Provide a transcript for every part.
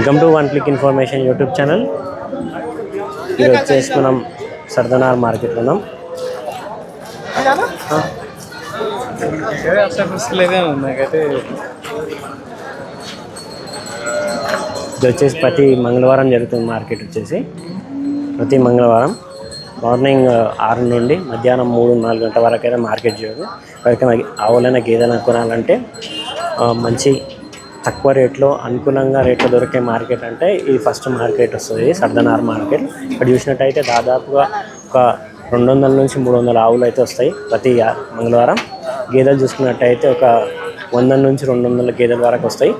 Welcome to one click information YouTube channel. ఇది వచ్చేసి మనం సర్దనార్ మార్కెట్లో ఉన్నాం. ఇది వచ్చేసి ప్రతి మంగళవారం జరుగుతుంది మార్కెట్. వచ్చేసి ప్రతి మంగళవారం మార్నింగ్ 6 నుండి మధ్యాహ్నం 3-4 గంటల వరకు అయితే మార్కెట్ చేయదు. ఎవరికైనా ఆవులైనా గేదెలను కొనాలంటే మంచి తక్కువ రేట్లో అనుకూలంగా రేట్లో దొరికే మార్కెట్ అంటే ఇది ఫస్ట్ మార్కెట్ వస్తుంది, సర్దనార్ మార్కెట్. ఇక్కడ చూసినట్టయితే దాదాపుగా ఒక 200 నుంచి 300 ఆవులు అయితే వస్తాయి ప్రతి మంగళవారం. గేదెలు చూసుకున్నట్టయితే ఒక 100 నుంచి 200 గేదెల వరకు వస్తాయి.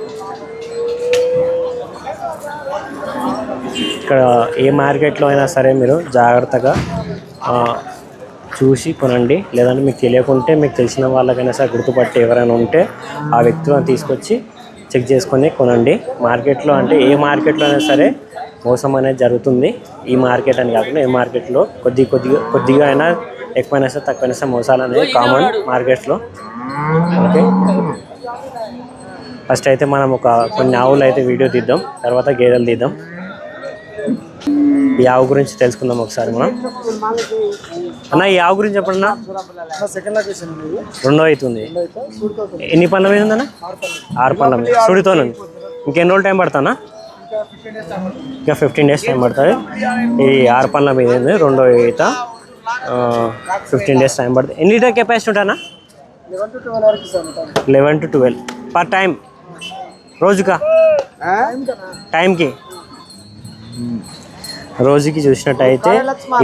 ఇక్కడ ఏ మార్కెట్లో అయినా సరే మీరు జాగ్రత్తగా చూసి కొనండి. లేదంటే మీకు తెలియకుంటే మీకు తెలిసిన వాళ్ళకైనా సరే గుర్తుపట్టి ఎవరైనా ఉంటే ఆ వ్యక్తులను తీసుకొచ్చి చెక్ చేసుకొని కొనండి. మార్కెట్లో అంటే ఏ మార్కెట్లో అయినా సరే మోసం అనేది జరుగుతుంది. ఈ మార్కెట్ అని కాకుండా ఏ మార్కెట్లో కొద్దిగా అయినా ఎక్కువైనా సరే తక్కువైనా సరే మోసాలు అనేది కామన్ మార్కెట్లో. ఓకే, ఫస్ట్ అయితే మనం కొన్ని ఆవులు అయితే వీడియో తీద్దాం, తర్వాత గేదెలు తీద్దాం. ఈ ఆవు గురించి తెలుసుకుందాం ఒకసారి మనం. అన్న ఈ ఆవు గురించి చెప్పండి. రెండో అవుతుంది. ఎన్ని పళ్ళ మీద ఉందన్న? 6 పళ్ళ మీద సుడితో ఉంది. ఇంకెన్ని రోజులు టైం పడుతుందా? ఇంకా 15 డేస్ టైం పడుతుంది. ఈ 6 పళ్ళ మీద ఉంది, రెండో ఈత. 15 డేస్ టైం పడుతుంది. ఎన్ని లీటర్ కెపాసిటీ ఉంటానా? 11 to 12 పర్ టైం. రోజుకా? టైంకి రోజుకి చూసినట్టయితే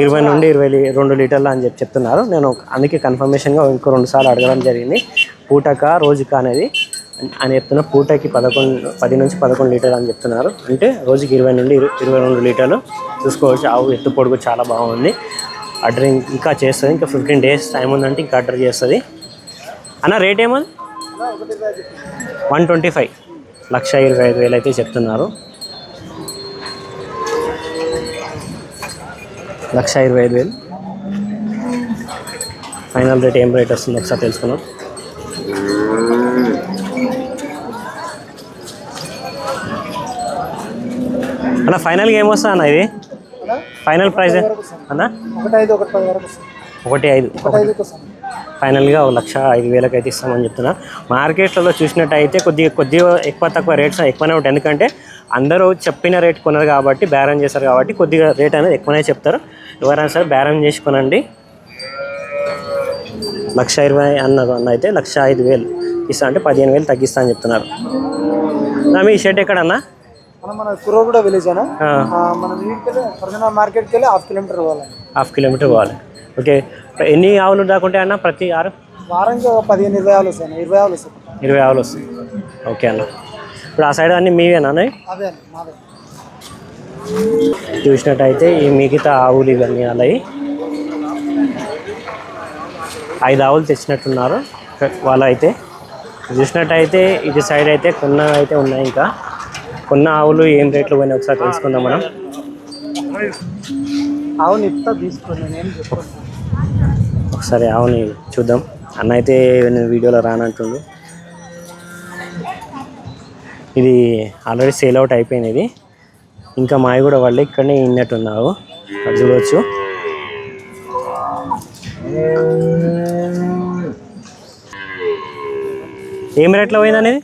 20 నుండి 22 లీటర్లు అని చెప్తున్నారు. నేను అందుకే కన్ఫర్మేషన్గా ఇంకో 2 సార్లు అడగడం జరిగింది. పూటక రోజుక అనేది అని చెప్తున్నా. పూటకి 10 నుంచి 11 లీటర్లు అని చెప్తున్నారు. అంటే రోజుకి 20 నుండి 22 లీటర్లు చూసుకోవచ్చు. ఆవు ఎత్తు పొడుగు చాలా బాగుంది. ఆర్డర్ ఇంకా చేస్తుంది. ఇంకా 15 డేస్ టైం ఉందంటే ఇంకా ఆర్డర్ చేస్తుంది. అన్న రేట్ ఏమది? 125, 1,25,000 అయితే చెప్తున్నారు. 1,25,000 ఫైనల్ రేట్ ఏం రేట్ వస్తుంది ఒకసారి తెలుసుకున్నాం. అన్న ఫైనల్గా ఏమొస్తా అన్న ఇది? ఫైనల్ ప్రైస్ అన్న 1,5,000 ఫైనల్గా 1,05,000 అయితే ఇస్తామని చెప్తున్నా. మార్కెట్లలో చూసినట్టయితే కొద్దిగా ఎక్కువ తక్కువ రేట్స్ ఎక్కువనే ఉంటాయి. ఎందుకంటే అందరూ చెప్పిన రేట్ కొనరు కాబట్టి, బేరం చేస్తారు కాబట్టి కొద్దిగా రేట్ అనేది ఎక్కువనే చెప్తారు. ఎవరైనా సరే బేరం చేసి కొనండి. 1,20,000 అన్న అయితే 1,05,000 ఇస్తా అంటే 15,000 తగ్గిస్తా అని చెప్తున్నారు. మీ షర్ట్ ఎక్కడన్నా? మన కుర్రోగూడ విలేజ్ అన్న. మనం మార్కెట్కి వెళ్ళి 1/2 కిలోమీటర్ పోవాలి. ఓకే, ఎన్ని ఆవులు దాకుంటే అన్న ప్రతి వారానికి 15-20 ఆవులు వస్తాయి. 20 ఆవులు వస్తాయి. ఓకే అన్న. ఇప్పుడు ఆ సైడ్ అన్నీ మీవేనా? చూసినట్టయితే ఈ మిగతా ఆవులు ఇవన్నీ అలాయి 5 ఆవులు తెచ్చినట్టున్నారు వాళ్ళు. అయితే చూసినట్టయితే ఇటు సైడ్ అయితే కొన్ని అయితే ఉన్నాయి. ఇంకా కొన్ని ఆవులు ఏం రేట్లు పోయినా ఒకసారి తెలుసుకుందాం మనం. ఆవుని ఇస్తా తీసుకుని ఒకసారి ఆవుని చూద్దాం. అన్న అయితే నేను వీడియోలో రానంటుండు. ఇది ఆల్రెడీ సేల్ అవుట్ అయిపోయింది. ఇది ఇంకా మావి కూడా వాళ్ళు ఇక్కడనే ఇన్నట్టున్నావు, అది చూడవచ్చు. ఏం రేట్లో పోయింది అనేది?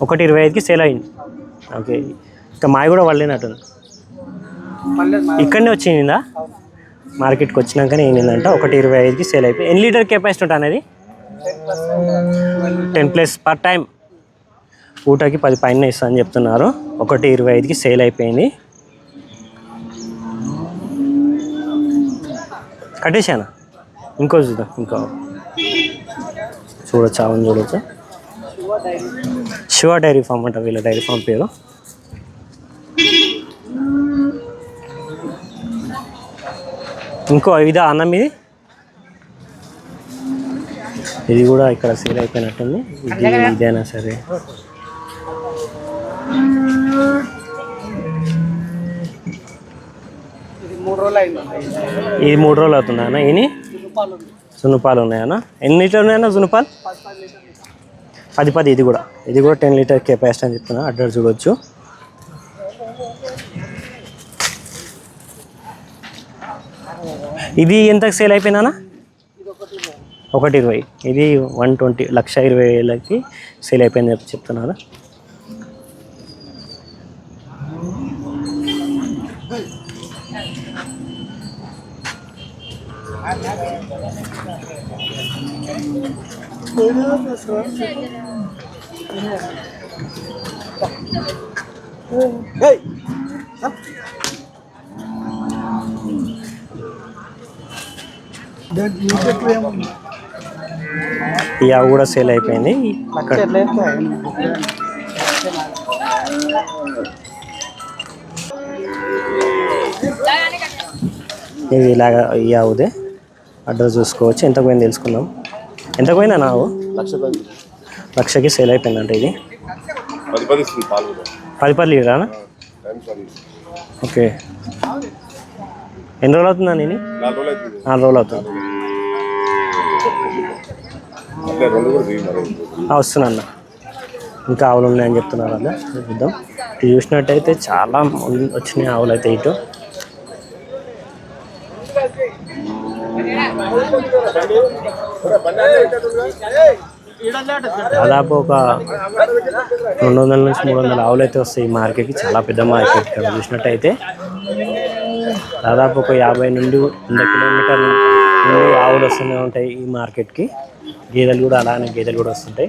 1,25,000కి సేల్ అయింది. ఓకే, ఇంకా మావి కూడా వాళ్ళేనట్టుంది. ఇక్కడనే వచ్చిందా? మార్కెట్కి వచ్చినాకనే ఏంటంటే 1,25,000కి సేల్ అయిపోయింది. ఎన్ని లీటర్ కెపాసిటీ ఉంటుంది అనేది? 10+ పర్ టైం. పూటకి 10 పైన ఇస్తా అని చెప్తున్నారు. 1,25,000కి సేల్ అయిపోయింది. కట్టేసానా? ఇంకో చూద్దాం. ఇంకో చూడొచ్చు, ఆవును చూడొచ్చు. శివ డైరీ ఫామ్ అంట వీళ్ళ డైరీ ఫామ్ పేరు. ఇంకో ఇదా అన్నం ఇది కూడా ఇక్కడ సేల్ అయిపోయినట్టుంది. ఇదేనా సరే. ఇది 3 రోజులు అవుతుందా అన్న? ఇని సునుపాలు ఉన్నాయన్నా? ఎన్ని లీటర్లు ఉన్నాయన్నా సునుపాలు? 10. ఇది కూడా 10 లీటర్ కెపాసిటీ అని చెప్తున్నా. అడ్రస్ చూడవచ్చు. ఇది ఎంతకు సేల్ అయిపోయిందన్నా? 120. ఇది 120, 1,20,000కి సేల్ అయిపోయింది చెప్తున్నారు. ఈ ఆవు కూడా సేల్ అయిపోయింది. ఇది ఇలాగా ఈ ఆవుదే అడ్రస్ చూసుకోవచ్చు. ఎంత పోయింది తెలుసుకుందాం. ఎంత పోయిందా నా ఆవు? 1,00,000కి సేల్ అయిపోయిందంట. ఇది 10 లీటరా? ఓకే. ఎన్ని రోజులు అవుతుందా? నేను 4 రోజులు అవుతుంది. వస్తున్నా అన్న. ఇంకా ఆవులు ఉన్నాయని చెప్తున్నారు అలా. చూద్దాం. ఇటు చూసినట్టయితే చాలా వచ్చినాయి ఆవులు అయితే. ఇటు దాదాపు ఒక 200 నుంచి 300 ఆవులు అయితే వస్తాయి ఈ మార్కెట్కి. చాలా పెద్ద మార్కెట్. ఇక్కడ చూసినట్టయితే దాదాపు ఒక 50 నుండి 100 కిలోమీటర్ల నుండి ఆవులు వస్తూనే ఉంటాయి ఈ మార్కెట్కి. గేదెలు కూడా అలానే గేదెలు కూడా వస్తుంటాయి.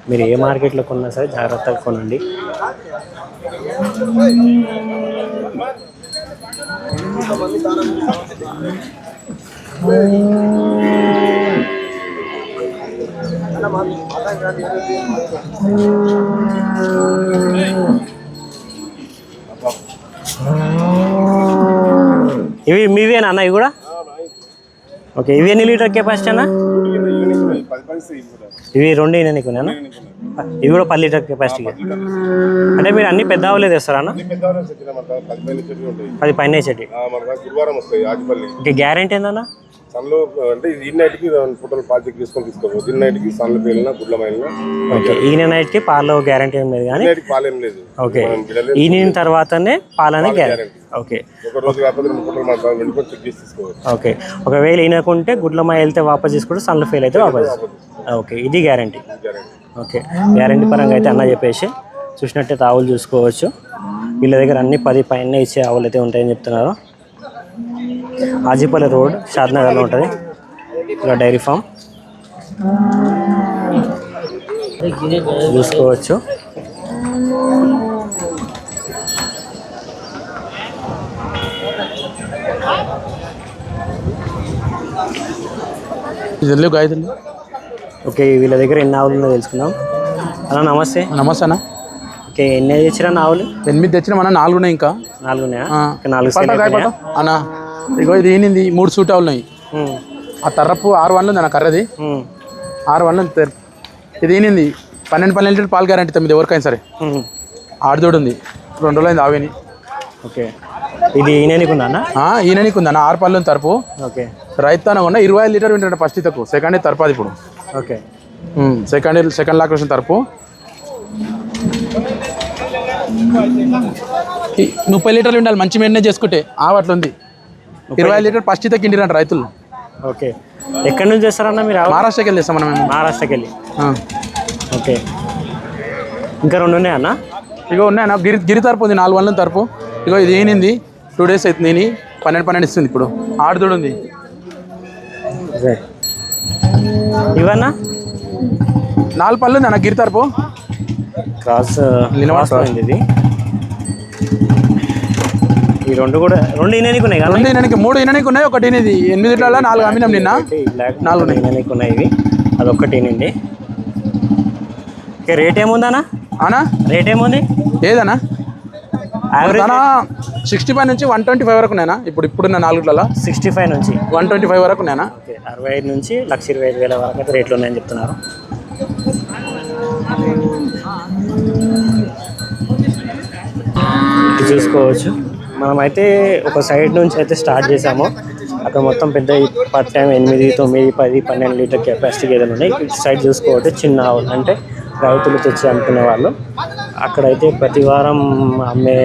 మీరు ఏ మార్కెట్లో కొన్నా సరే జాగ్రత్తగా కొనండి. ఇవి మీవేనా అన్న? ఇవి కూడా ఓకే. ఇవి ఎన్ని లీటర్ కెపాసిటీ అన్న? ఇవి 2 ఈయనకున్నా? ఇవి కూడా 10 లీటర్ కెపాసిటీ. అంటే మీరు అన్ని పెద్ద ఆవులే తెస్తారా అన్న? 10 పైన చెట్టు. ఓకే. గ్యారెంటీ ఏందన్నా? సన్లో అంటే ఈ నైట్కి ఫోటోలు పాలు చెక్ చేసుకొని తీసుకోవచ్చు. ఈ నైట్కి సన్లు పేలినా గుడ్ల మైలినా. ఓకే. ఈయన నైట్కి పాలు గ్యారెంటీ ఏం లేదు కానీ పాలేం లేదు. ఓకే. ఈయన తర్వాతనే పాలనే గ్యారెంటీ. ఓకే. ఒక రోజు కాకపోతే 2 ఫోటోలు మనం వెళ్ళిపోయి చెక్ చేసి తీసుకోవచ్చు. ఓకే. ఒకవేళ ఈయనకుంటే గుడ్ల మాయ వెళ్తే వాపస్ తీసుకుంటే సన్లు ఫెయిల్ అయితే వాపస్. ఓకే. ఇది గ్యారెంటీ. ఓకే. గ్యారెంటీ పరంగా అయితే అన్న చెప్పేసి చూసినట్టయితే ఆవులు చూసుకోవచ్చు. వీళ్ళ దగ్గర అన్ని 10 పైన ఇచ్చే ఆవులు అయితే ఉంటాయని చెప్తున్నారు. ఆజీపల్లి రోడ్, షాద్నగర్లో ఉంటుంది ఇలా డైరీ ఫామ్ చూసుకోవచ్చు. ఓకే. వీళ్ళ దగ్గర ఎన్ని ఆవులు ఉన్నాయో తెలుసుకుందాం. అన్న నమస్తే. నమస్తే అన్న. ఓకే. ఎన్ని తెచ్చిరా ఆవులు? 8 తెచ్చిన మన 4 ఉన్నాయి. ఇంకా 4 ఉన్నాయా? 4 అన్న. ఇగో ఇది ఈనింది 3 సూట్ ఆవులు ఉన్నాయి. ఆ తర్రపు 6 వన్లు ఉంది అన్న. కర్రది 6 వన్లు. ఇది ఈనింది 12 లీటర్ పాలు గ్యారెంటీ. 9 ఎవరికైనా సరే. ఆడదోడు ఉంది. 2 రోజులు అయింది ఆవేని. ఓకే. ఇది ఈయనకు ఉందా? ఈయనకి ఉంది అన్న. 6 పళ్ళు తరపు. ఓకే. రైతాన ఉన్న 25 లీటర్ వింటాడు ఫస్ట్ తక్కువ. సెకండ్ తరపాది ఇప్పుడు. ఓకే. సెకండ్ లాక్ వచ్చిన తరపు 30 లీటర్లు ఉండాలి. మంచి మెయింటైన్ చేసుకుంటే అట్లా ఉంది. 20 లీటర్ ఫస్ట్ తక్కువ ఇంటిరంట రైతులు. ఓకే. ఎక్కడి నుంచి చేస్తారన్న మీరు? మహారాష్ట్రకి వెళ్ళి చేస్తాం మనం. మహారాష్ట్రకి వెళ్ళి. ఓకే. ఇంకా 2 ఉన్నాయా అన్న? ఇగో ఉన్నాయన్న. గిరి తరపు ఉంది 4 వన్ల తరపు. ఇగో ఇది ఏనింది 2 డేస్ అవుతుంది. నేను 12 ఇస్తుంది ఇప్పుడు. ఆడదోడు ఉంది. ఇవన్నా 4 పళ్ళు ఉంది అన్న. గిరి తరపు క్రాస్ నిలబడుతుంది. ఇది ఈ 2 కూడా 2 ఈయనకి ఉన్నాయి కదా? 2 ఈయనకి 3 ఈయనకి ఉన్నాయి. ఒకటి ఈయనది 8 లీటర్ల 4 అమ్మినాం నిన్న. 4 ఈయనకి ఉన్నాయి. ఇవి అదొక్కటి ఈయనండి. ఓకే. రేట్ ఏముందన్నా? అన్నా రేట్ ఏముంది? ఏదన్నా? యావరేజ్ 65 నుంచి 125 వరకు ఉన్నాయన్నా. ఇప్పుడున్న 4 లీటర్ల 65 నుంచి 125 వరకు ఉన్నాయన్నా. ఓకే. 65 నుంచి 1,25,000 వరకు అయితే రేట్లు ఉన్నాయని చెప్తున్నారు. చూసుకోవచ్చు. మనమైతే ఒక సైడ్ నుంచి అయితే స్టార్ట్ చేసాము. అక్కడ మొత్తం పెద్ద పర్ టైం 8, 9, 10, 12 లీటర్ కెపాసిటీ గేదెలు ఉన్నాయి. ఇటు సైడ్ చూసుకోవచ్చు చిన్న ఆవులు, అంటే రైతులు తెచ్చి అమ్ముకునే వాళ్ళు. అక్కడైతే ప్రతి వారం అమ్మే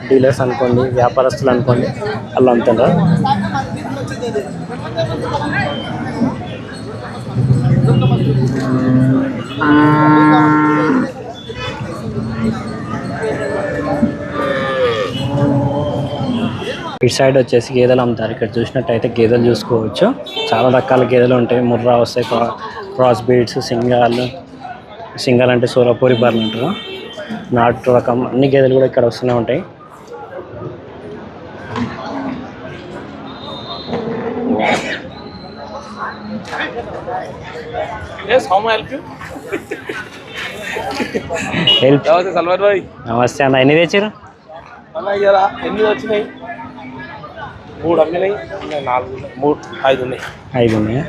డీలర్స్ అనుకోండి, వ్యాపారస్తులు అనుకోండి, వాళ్ళు అమ్ముతున్నారు. ఇటు సైడ్ వచ్చేసి గేదెలు అమ్ముతారు. ఇక్కడ చూసినట్టయితే గేదెలు చూసుకోవచ్చు. చాలా రకాల గేదెలు ఉంటాయి. ముర్రా వస్తాయి, క్రాస్ బీడ్స్, సింగల్ అంటే సోలాపూరి బర్రెలు అంటారు. నాటు రకం అన్ని గేదెలు కూడా ఇక్కడ వస్తూనే ఉంటాయి. హెల్ప్. నమస్తే అన్న, ఎన్ని తెచ్చారు? ఎన్ని వచ్చినాయి? 3 అమ్మినాయి, 4 5 ఉన్నాయి. 5 ఉన్నాయా?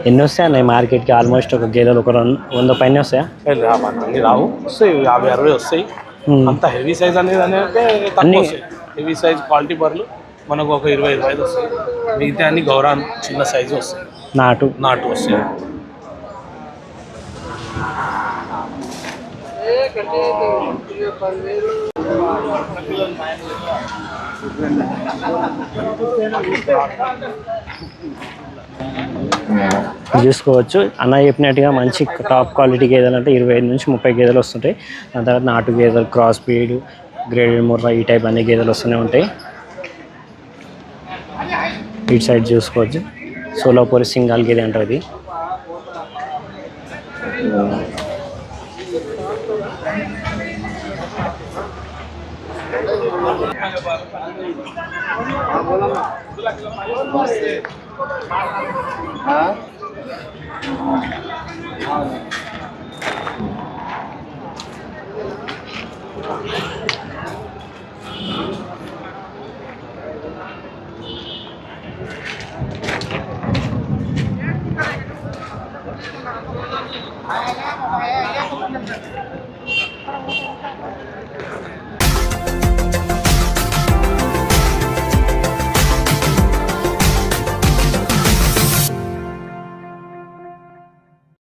ఎన్ని వస్తాయి అన్న మార్కెట్కి? ఆల్మోస్ట్ ఒక గేదెలు ఒక 100 పైన వస్తాయా? అన్ని రావు, వస్తాయి 50 60 వస్తాయి. అంత హెవీ సైజ్ అనేది తక్కువ వస్తాయి. హెవీ సైజ్ క్వాలిటీ బర్రెలు మనకు ఒక 20 25 వస్తాయి. మిగతా అన్ని గౌరాన్ చిన్న సైజు వస్తాయి. నాటు వస్తాయి. చూసుకోవచ్చు. అన్న చెప్పినట్టుగా మంచి టాప్ క్వాలిటీ గేదెలు అంటే 25 నుంచి 30 గేదెలు వస్తుంటాయి. దాని తర్వాత నాటు గేదెలు, క్రాస్ బ్రీడ్, గ్రేడెడ్ ముర్రా, ఈ టైప్ అన్ని గేదెలు వస్తూనే ఉంటాయి. ఇటు సైడ్ చూసుకోవచ్చు. సోలాపూరి సింగల్ గేదె అంటారు ఇది.